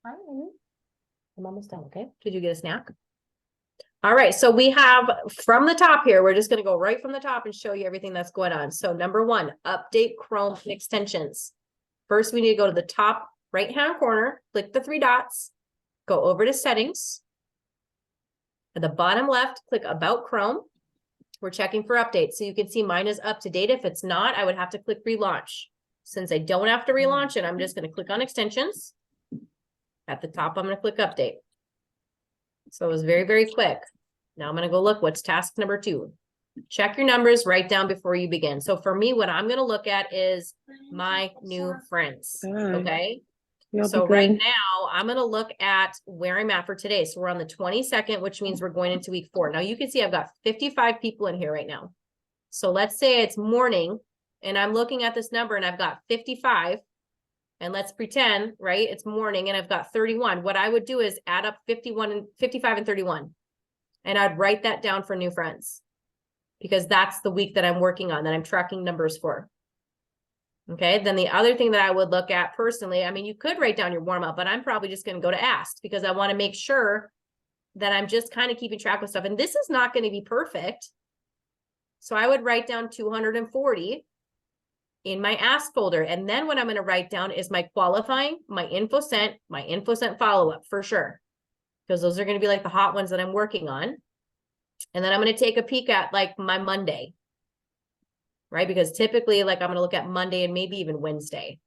fine. I'm almost done, okay? Did you get a snack? All right, so we have from the top here, we're just going to go right from the top and show you everything that's going on. So number one, update Chrome extensions. First, we need to go to the top right-hand corner, click the three dots, go over to settings. At the bottom left, click about Chrome. We're checking for updates. So you can see mine is up to date. If it's not, I would have to click relaunch. Since I don't have to relaunch it, I'm just going to click on extensions. At the top, I'm going to click update. So it was very, very quick. Now I'm going to go look what's task number 2. Check your numbers, write down before you begin. So for me, what I'm going to look at is my new friends. Okay. So right now I'm going to look at where I'm at for today. So we're on the 22nd, which means we're going into week 4. Now you can see I've got 55 people in here right now. So let's say it's morning and I'm looking at this number and I've got 55. And let's pretend, right, it's morning and I've got 31. What I would do is add up 55 and 31. And I'd write that down for new friends. Because that's the week that I'm working on, that I'm tracking numbers for. Okay, then the other thing that I would look at personally, I mean, you could write down your warm up, but I'm probably just going to go to asked because I want to make sure that I'm just kind of keeping track of stuff. And this is not going to be perfect. So I would write down 240 in my ask folder. And then what I'm going to write down is my qualifying, my info sent follow-up for sure. Because those are going to be like the hot ones that I'm working on. And then I'm going to take a peek at like my Monday, right? Because typically like I'm going to look at Monday and maybe even Wednesday.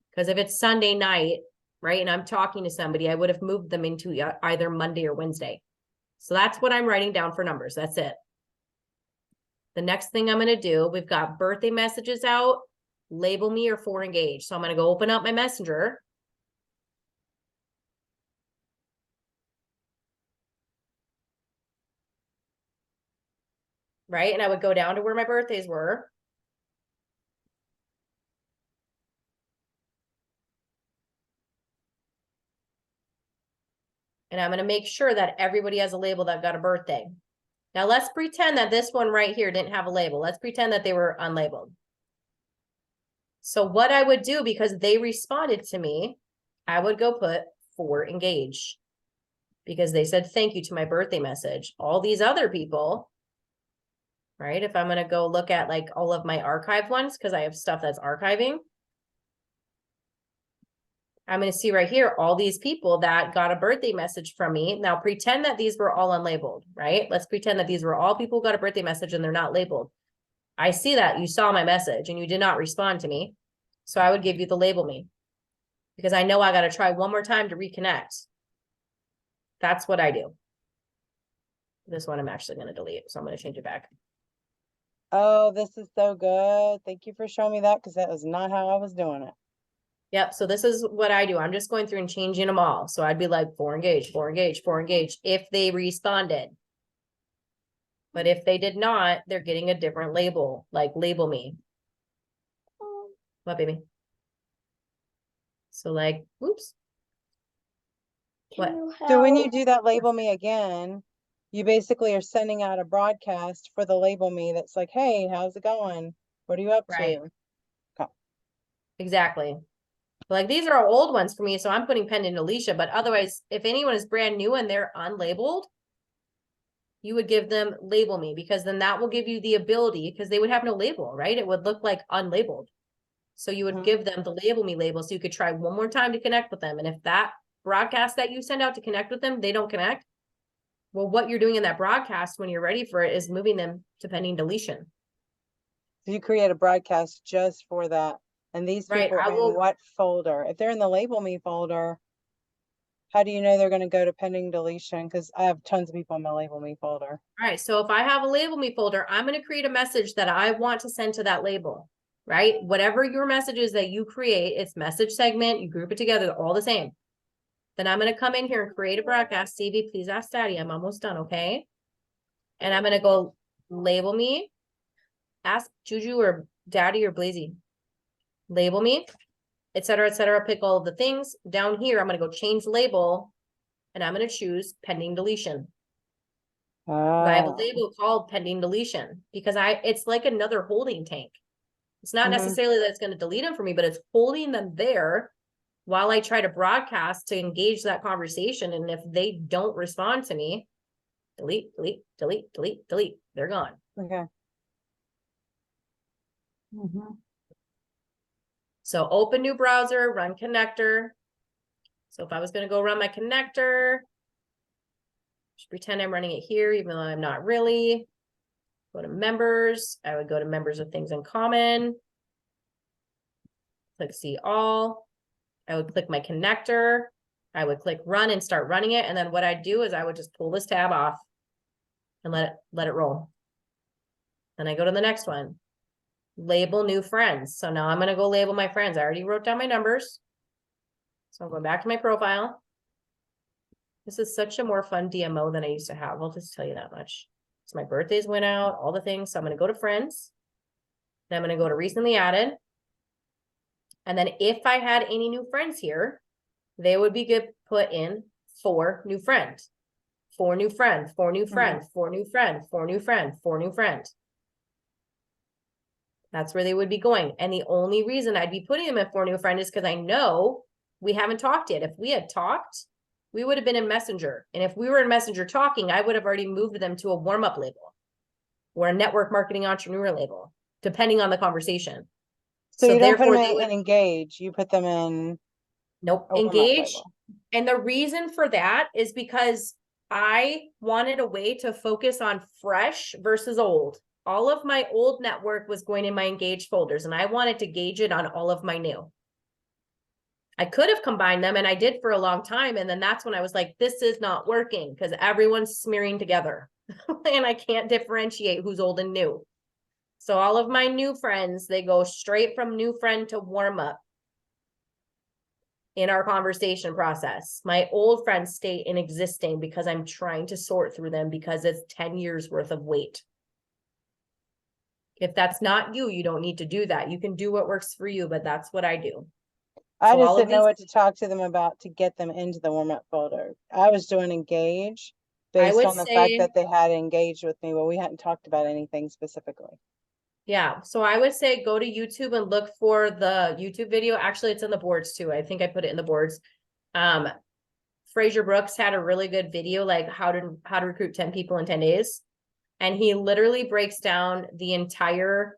Because if it's Sunday night, right, and I'm talking to somebody, I would have moved them into either Monday or Wednesday. So that's what I'm writing down for numbers. That's it. The next thing I'm going to do, we've got birthday messages out, label me or for engage. So I'm going to go open up my messenger. Right? And I would go down to where my birthdays were. And I'm going to make sure that everybody has a label that got a birthday. Now let's pretend that this one right here didn't have a label. Let's pretend that they were unlabeled. So what I would do, because they responded to me, I would go put for engage. Because they said thank you to my birthday message. All these other people, right? If I'm going to go look at like all of my archive ones, because I have stuff that's archiving. I'm going to see right here, all these people that got a birthday message from me. Now pretend that these were all unlabeled, right? Let's pretend that these were all people who got a birthday message and they're not labeled. I see that you saw my message and you did not respond to me. So I would give you the label me because I know I got to try one more time to reconnect. That's what I do. This one I'm actually going to delete. So I'm going to change it back. Oh, this is so good. Thank you for showing me that because that was not how I was doing it. Yep. So this is what I do. I'm just going through and changing them all. So I'd be like, for engage, for engage, for engage, if they responded. But if they did not, they're getting a different label, like label me. What, baby? So like, oops. What? So when you do that label me again, you basically are sending out a broadcast for the label me that's like, hey, how's it going? What are you up Right. to? Okay. Exactly. Like these are old ones for me, so I'm putting pending deletion. But otherwise, if anyone is brand new and they're unlabeled, you would give them label me because then that will give you the ability because they would have no label, right? It would look like unlabeled. So you would give them the label me label so you could try one more time to connect with them. And if that broadcast that you send out to connect with them, they don't connect. Well, what you're doing in that broadcast when you're ready for it is moving them to pending deletion. So you create a broadcast just for that. And these people are in what folder? If they're in the label me folder, how do you know they're going to go to pending deletion? Because I have tons of people in my label me folder. All right. So if I have a label me folder, I'm going to create a message that I want to send to that label, right? Whatever your message is that you create, it's message segment, you group it together, they're all the same. Then I'm going to come in here and create a broadcast. Stevie, please ask Daddy. I'm almost done. Okay. And I'm going to go label me, ask Juju or Daddy or Blazy, label me, et cetera, pick all of the things down here. I'm going to go change label and I'm going to choose pending deletion. I have a label called pending deletion because it's like another holding tank. It's not necessarily that it's going to delete them for me, but it's holding them there while I try to broadcast to engage that conversation. And if they don't respond to me, delete, delete, delete, delete, delete. They're gone. Okay. Mm-hmm. So open new browser, run connector. So if I was going to go run my connector, just pretend I'm running it here, even though I'm not really. Go to members. I would go to members of things in common. Click see all. I would click my connector. I would click run and start running it. And then what I'd do is I would just pull this tab off and let it roll. Then I go to the next one. Label new friends. So now I'm going to go label my friends. I already wrote down my numbers. So I'm going back to my profile. This is such a more fun DMO than I used to have. I'll just tell you that much. So my birthdays went out, all the things. So I'm going to go to friends. Then I'm going to go to recently added. And then if I had any new friends here, they would be good put in 4 new friends, 4 new friends, 4 new friends, 4 new friends, 4 new friends, 4 new friends. That's where they would be going. And the only reason I'd be putting them in 4 new friends is because I know we haven't talked yet. If we had talked, we would have been in Messenger. And if we were in Messenger talking, I would have already moved them to a warm-up label or a network marketing entrepreneur label, depending on the conversation. So you don't put them in engage, you put them in. Nope, engage. And the reason for that is because I wanted a way to focus on fresh versus old. All of my old network was going in my engaged folders, and I wanted to gauge it on all of my new. I could have combined them, and I did for a long time. And then that's when I was like, this is not working because everyone's smearing together and I can't differentiate who's old and new. So all of my new friends, they go straight from new friend to warm up in our conversation process. My old friends stay in existing because I'm trying to sort through them because it's 10 years worth of weight. If that's not you, you don't need to do that. You can do what works for you, but that's what I do. I just didn't know what to talk to them about to get them into the warm-up folder. I was doing engage based on the fact that they had engaged with me. Well, we hadn't talked about anything specifically. Yeah. So I would say go to YouTube and look for the YouTube video. Actually, it's in the boards too. I think I put it in the boards. Fraser Brooks had a really good video, like how to recruit 10 people in 10 days. And he literally breaks down the entire,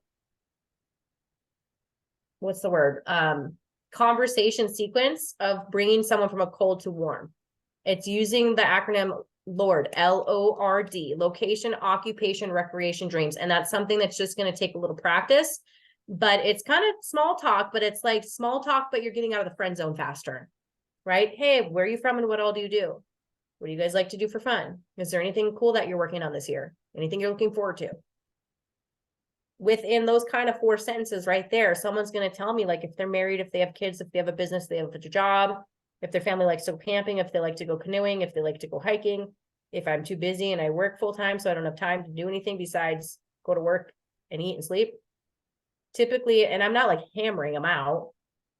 what's the word? Conversation sequence of bringing someone from a cold to warm. It's using the acronym LORD, LORD, location, occupation, recreation, dreams. And that's something that's just going to take a little practice, but it's kind of small talk, but it's like small talk, but you're getting out of the friend zone faster, right? Hey, where are you from and what all do you do? What do you guys like to do for fun? Is there anything cool that you're working on this year? Anything you're looking forward to? Within those kind of 4 sentences right there, someone's going to tell me, like, if they're married, if they have kids, if they have a business, they have a job, if their family likes to go camping, if they like to go canoeing, if they like to go hiking, if I'm too busy and I work full time, so I don't have time to do anything besides go to work and eat and sleep. Typically, and I'm not like hammering them out,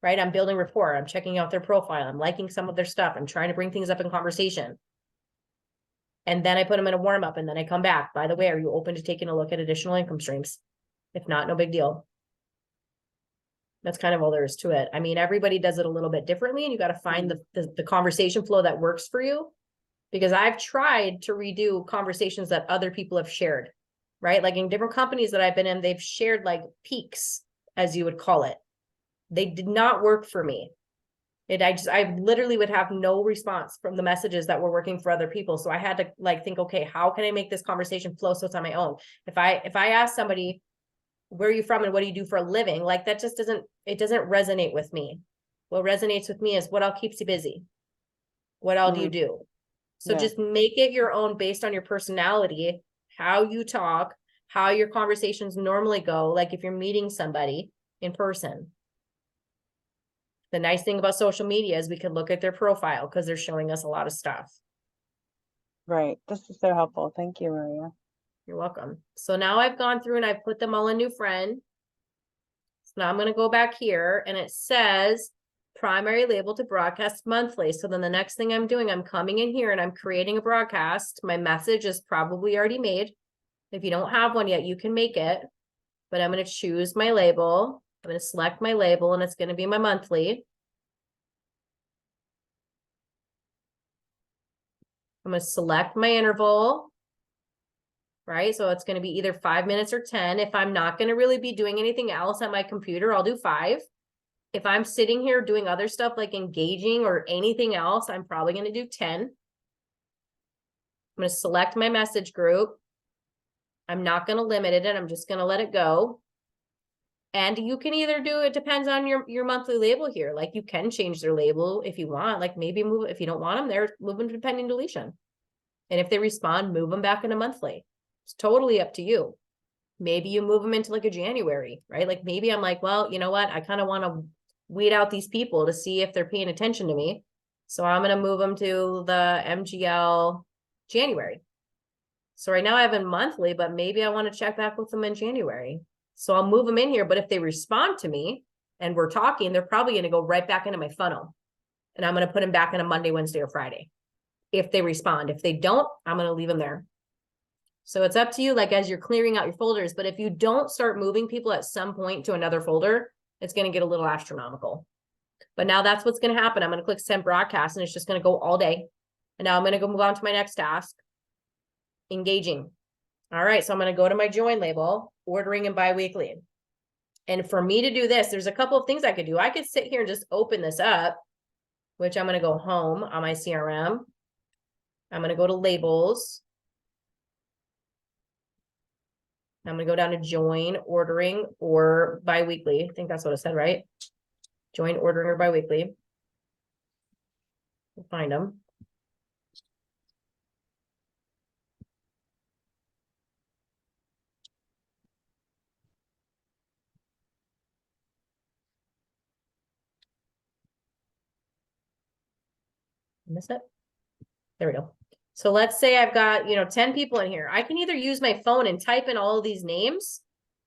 right? I'm building rapport. I'm checking out their profile. I'm liking some of their stuff. I'm trying to bring things up in conversation. And then I put them in a warm up and then I come back. By the way, are you open to taking a look at additional income streams? If not, no big deal. That's kind of all there is to it. I mean, everybody does it a little bit differently, and you got to find the conversation flow that works for you. Because I've tried to redo conversations that other people have shared, right? Like in different companies that I've been in, they've shared like peaks, as you would call it. They did not work for me. I literally would have no response from the messages that were working for other people. So I had to like think, okay, how can I make this conversation flow so it's on my own? If I ask somebody, where are you from and what do you do for a living? Like that just doesn't resonate with me. What resonates with me is what all keeps you busy. What all do you do? So just make it your own based on your personality, how you talk, how your conversations normally go. Like if you're meeting somebody in person. The nice thing about social media is we can look at their profile because they're showing us a lot of stuff. Right. This is so helpful. Thank you, Maria. You're welcome. So now I've gone through and I've put them all in new friend. So now I'm going to go back here and it says primary label to broadcast monthly. So then the next thing I'm doing, I'm coming in here and I'm creating a broadcast. My message is probably already made. If you don't have one yet, you can make it, but I'm going to choose my label. I'm going to select my label and it's going to be my monthly. I'm going to select my interval, right? So it's going to be either 5 minutes or 10. If I'm not going to really be doing anything else at my computer, I'll do 5. If I'm sitting here doing other stuff like engaging or anything else, I'm probably going to do 10. I'm going to select my message group. I'm not going to limit it. I'm just going to let it go. And you can either do, it depends on your monthly label here. Like you can change their label if you want, like maybe move, if you don't want them there, move them to pending deletion. And if they respond, move them back into monthly. It's totally up to you. Maybe you move them into like a January, right? Like maybe I'm like, well, you know what? I kind of want to weed out these people to see if they're paying attention to me. So I'm going to move them to the MGL January. So right now I have them monthly, but maybe I want to check back with them in January. So I'll move them in here. But if they respond to me and we're talking, they're probably going to go right back into my funnel. And I'm going to put them back in a Monday, Wednesday, or Friday. If they respond. If they don't, I'm going to leave them there. So it's up to you, like as you're clearing out your folders. But if you don't start moving people at some point to another folder, it's going to get a little astronomical. But now that's what's going to happen. I'm going to click send broadcast and it's just going to go all day. And now I'm going to go move on to my next task. Engaging. All right. So I'm going to go to my join label, ordering and biweekly. And for me to do this, there's a couple of things I could do. I could sit here and just open this up, which I'm going to go home on my CRM. I'm going to go to labels. I'm going to go down to join, ordering, or biweekly. I think that's what it said, right? Join, ordering, or biweekly. We'll find them. Miss it? There we go. So let's say I've got, 10 people in here. I can either use my phone and type in all of these names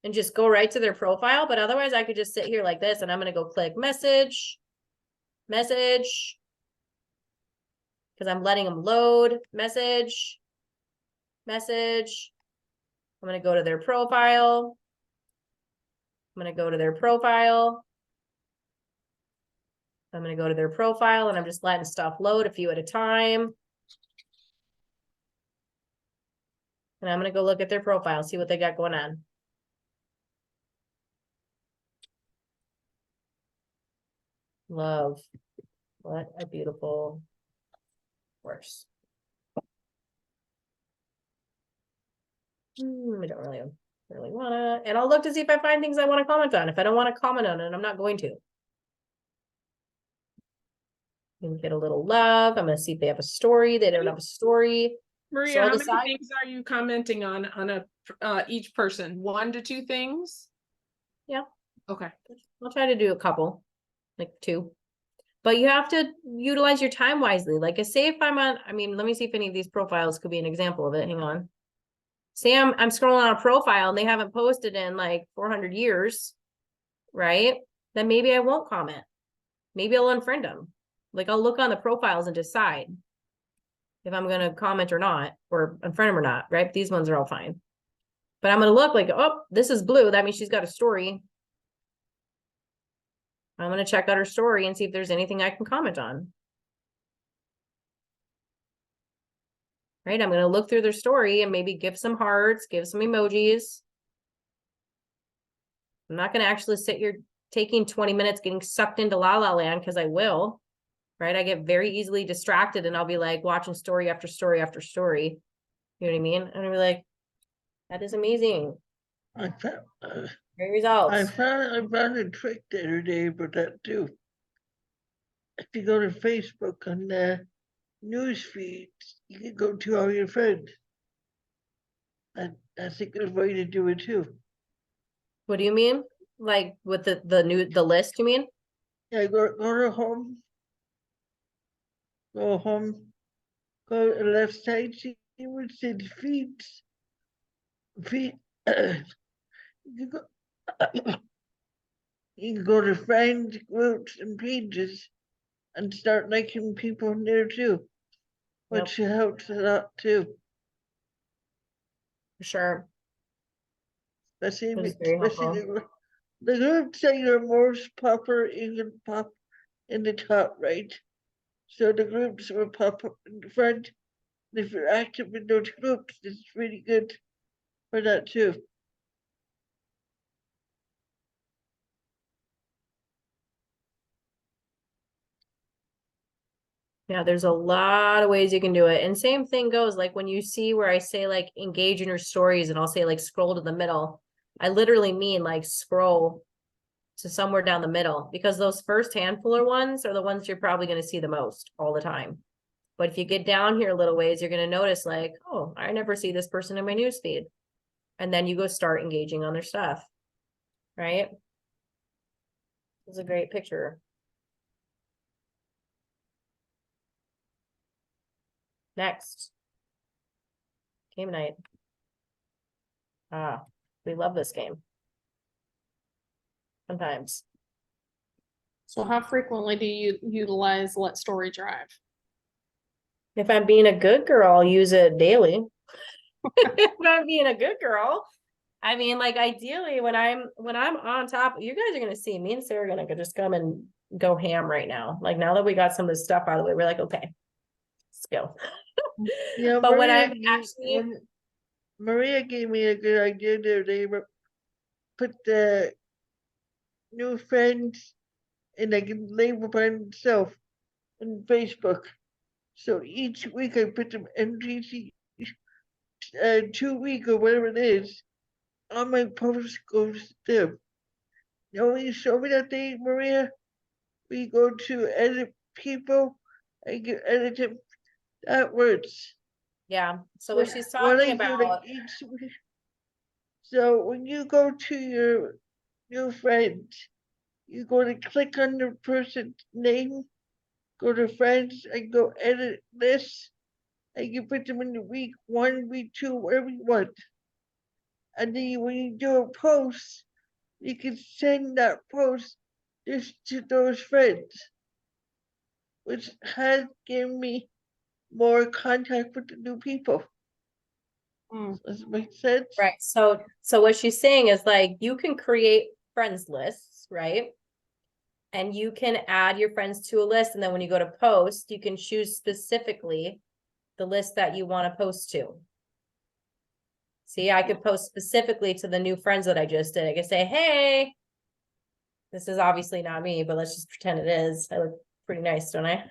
and just go right to their profile. But otherwise I could just sit here like this and I'm going to go click message, because I'm letting them load message. I'm going to go to their profile. I'm going to go to their profile. I'm going to go to their profile and I'm just letting stuff load a few at a time. And I'm going to go look at their profile, see what they got going on. Love. What a beautiful horse. I don't really want to. And I'll look to see if I find things I want to comment on. If I don't want to comment on it, I'm not going to. You get a little love. I'm going to see if they have a story. They don't have a story. Maria, how many things are you commenting on each person? 1 to 2 things? Yeah. Okay. I'll try to do a couple, like 2. But you have to utilize your time wisely. Like I say, if I'm on, let me see if any of these profiles could be an example of it. Hang on. Say I'm scrolling on a profile and they haven't posted in like 400 years, right? Then maybe I won't comment. Maybe I'll unfriend them. Like I'll look on the profiles and decide if I'm going to comment or not, or unfriend them or not, right? These ones are all fine. But I'm going to look like, oh, this is blue. That means she's got a story. I'm going to check out her story and see if there's anything I can comment on. Right? I'm going to look through their story and maybe give some hearts, give some emojis. I'm not going to actually sit here taking 20 minutes getting sucked into La La Land because I will. Right? I get very easily distracted and I'll be like watching story after story after story. You know what I mean? And I'll be like, that is amazing. Great results. I found a trick the other day for that too. If you go to Facebook on the news feeds, you can go to all your friends. And that's a good way to do it too. What do you mean? Like with the list, you mean? Yeah, go to home. Go home. Go to the left side, see what says feeds. You can go to friends, groups, and pages and start liking people in there too, which helps a lot too. For sure. Especially the groups that you're most popular, you can pop in the top right. So the groups will pop up in the front, If you're active in those groups, it's really good for that too. Yeah, there's a lot of ways you can do it. And same thing goes like when you see where I say like engage in your stories and I'll say like scroll to the middle. I literally mean like scroll to somewhere down the middle because those first handful of ones are the ones you're probably going to see the most all the time. But if you get down here a little ways, you're going to notice like, oh, I never see this person in my newsfeed. And then you go start engaging on their stuff, right? It's a great picture. Next. Game night. Ah, we love this game. Sometimes. So how frequently do you utilize Let Story Drive? If I'm being a good girl, I'll use it daily. If I'm being a good girl, I mean, like ideally when I'm on top, you guys are gonna see me and Sarah are gonna just come and go ham right now. Like now that we got some of this stuff out of the way, we're like, okay, let's go. Yeah, But when Maria I'm gave- actually when Maria gave me a good idea the other day, put the new friends and I can label by themselves on Facebook. So each week I put them MTC 2 week or whatever it is. On my post goes to them. Now when you show me that day, Maria, we go to edit people. I can edit them. That works. yeah. So what she's What talking I do like about, each week. So when you go to your new friends, you go to click on the person's name, go to friends, and go edit this. And you put them in the week 1, week 2, whatever you want. And then when you do a post, you can send that post just to those friends, which has given me more contact with the new people. Does it make sense? right? So what she's saying is like you can create friends lists, right? And you can add your friends to a list, and then when you go to post, you can choose specifically the list that you want to post to. See, I could post specifically to the new friends that I just did. I could say, hey, this is obviously not me, but let's just pretend it is. I look pretty nice, don't I?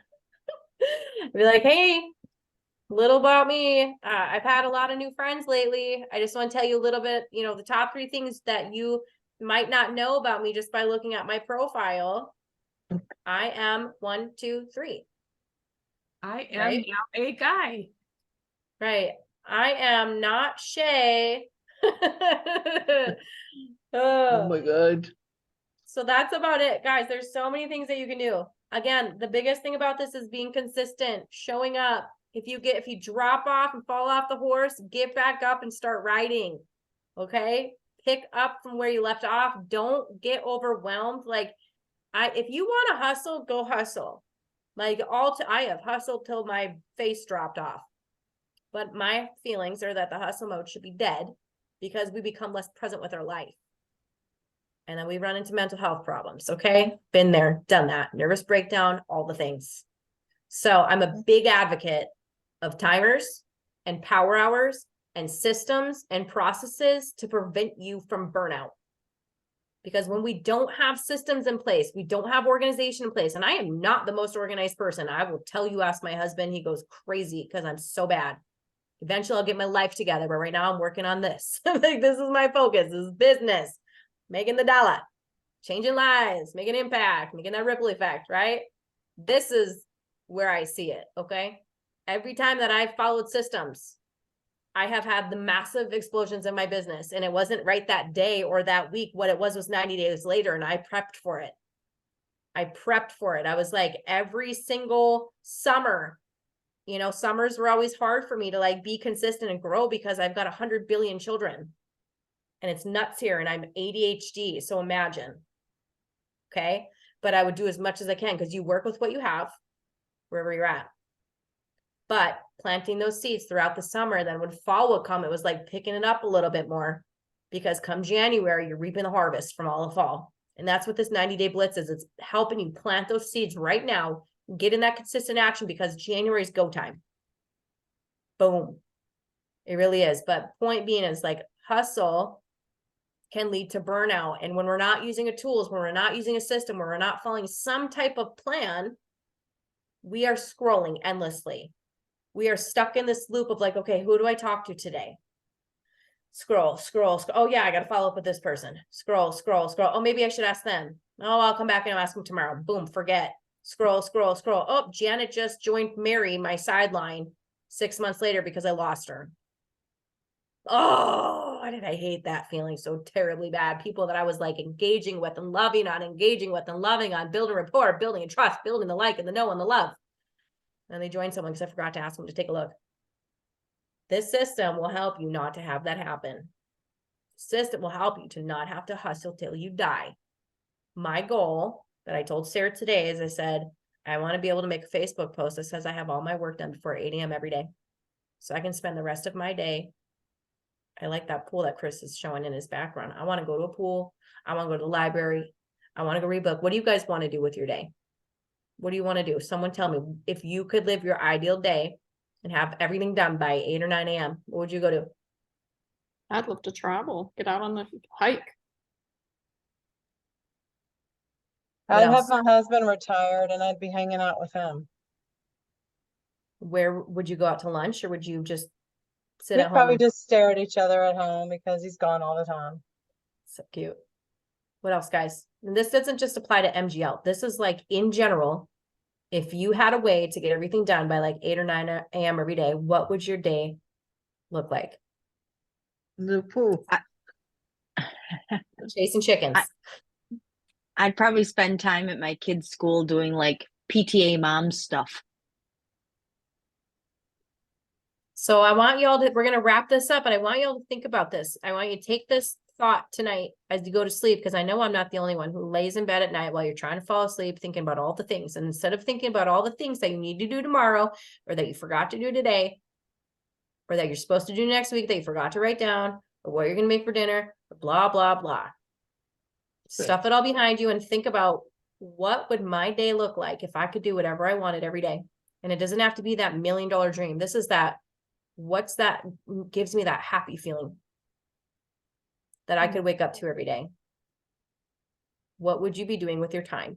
Be like, hey, little about me. I've had a lot of new friends lately. I just want to tell you a little bit, you know, the top 3 things that you might not know about me just by looking at my profile. I am 1, 2, 3. I am Right? now a guy. Right. I am not Shay. Oh my God. So that's about it, guys. There's so many things that you can do. Again, the biggest thing about this is being consistent, showing up. If you drop off and fall off the horse, get back up and start riding. Okay? Pick up from where you left off. Don't get overwhelmed. Like if you want to hustle, go hustle. Like I have hustled till my face dropped off. But my feelings are that the hustle mode should be dead because we become less present with our life. And then we run into mental health problems. Okay. Been there, done that. Nervous breakdown, all the things. So I'm a big advocate of timers and power hours and systems and processes to prevent you from burnout. Because when we don't have systems in place, we don't have organization in place. And I am not the most organized person. I will tell you, ask my husband, he goes crazy because I'm so bad. Eventually I'll get my life together, but right now I'm working on this. Like this is my focus. This is business. Making the dollar, changing lives, making impact, making that ripple effect, right? This is where I see it, okay? Every time that I've followed systems, I have had the massive explosions in my business, and it wasn't right that day or that week. What it was 90 days later, and I prepped for it. I was like every single summer, you know, summers were always hard for me to like be consistent and grow because I've got 100 billion children. And it's nuts here, and I'm ADHD, so imagine. Okay. But I would do as much as I can because you work with what you have wherever you're at. But planting those seeds throughout the summer, then when fall would come, it was like picking it up a little bit more because come January, you're reaping the harvest from all the fall. And that's what this 90-day blitz is. It's helping you plant those seeds right now, get in that consistent action because January is go time. Boom. It really is. But point being is like hustle can lead to burnout. And when we're not using a tools, when we're not using a system, when we're not following some type of plan, we are scrolling endlessly. We are stuck in this loop of like, okay, who do I talk to today? Scroll. Oh yeah, I got to follow up with this person. Scroll. Oh, maybe I should ask them. Oh, I'll come back and I'll ask them tomorrow. Boom, forget. Scroll. Oh, Janet just joined Mary, my sideline, 6 months later because I lost her. Oh, why did I hate that feeling so terribly bad? People that I was like engaging with and loving on, building rapport, building a trust, building the like and the know and the love. And they joined someone because I forgot to ask them to take a look. This system will help you not to have that happen. System will help you to not have to hustle till you die. My goal that I told Sarah today is I said, I want to be able to make a Facebook post that says I have all my work done before 8 a.m. every day. So I can spend the rest of my day. I like that pool that Chris is showing in his background. I want to go to a pool. I want to go to the library. I want to go read a book. What do you guys want to do with your day? What do you want to do? Someone tell me, if you could live your ideal day and have everything done by 8 or 9 a.m., what would you go do? I'd love to travel, get out on the hike. I'd have my husband retired and I'd be hanging out with him. Where would you go out to lunch, or would you just sit We'd at home? probably just stare at each other at home because he's gone all the time. So cute. What else, guys? And this doesn't just apply to MGL. This is like in general. If you had a way to get everything done by like 8 or 9 a.m. every day, what would your day look like? The pool. Chasing chickens. I'd probably spend time at my kids' school doing like PTA mom stuff. So I want y'all to, we're going to wrap this up, and I want y'all to think about this. I want you to take this thought tonight as you go to sleep, because I know I'm not the only one who lays in bed at night while you're trying to fall asleep, thinking about all the things. And instead of thinking about all the things that you need to do tomorrow, or that you forgot to do today, or that you're supposed to do next week that you forgot to write down, or what you're going to make for dinner, or blah, blah, blah. Stuff it all behind you and think about, what would my day look like if I could do whatever I wanted every day? And it doesn't have to be that $1 million dream. This is that, what's that gives me that happy feeling that I could wake up to every day? What would you be doing with your time?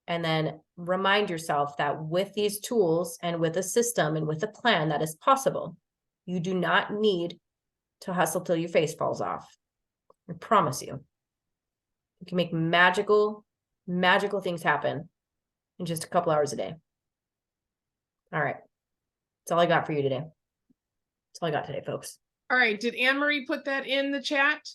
And then remind yourself that with these tools and with a system and with a plan that is possible, you do not need to hustle till your face falls off. I promise you. You can make magical things happen in just a couple hours a day. All right. That's all I got for you today. That's all I got today, folks. All right. Did Anne Marie put that in the chat?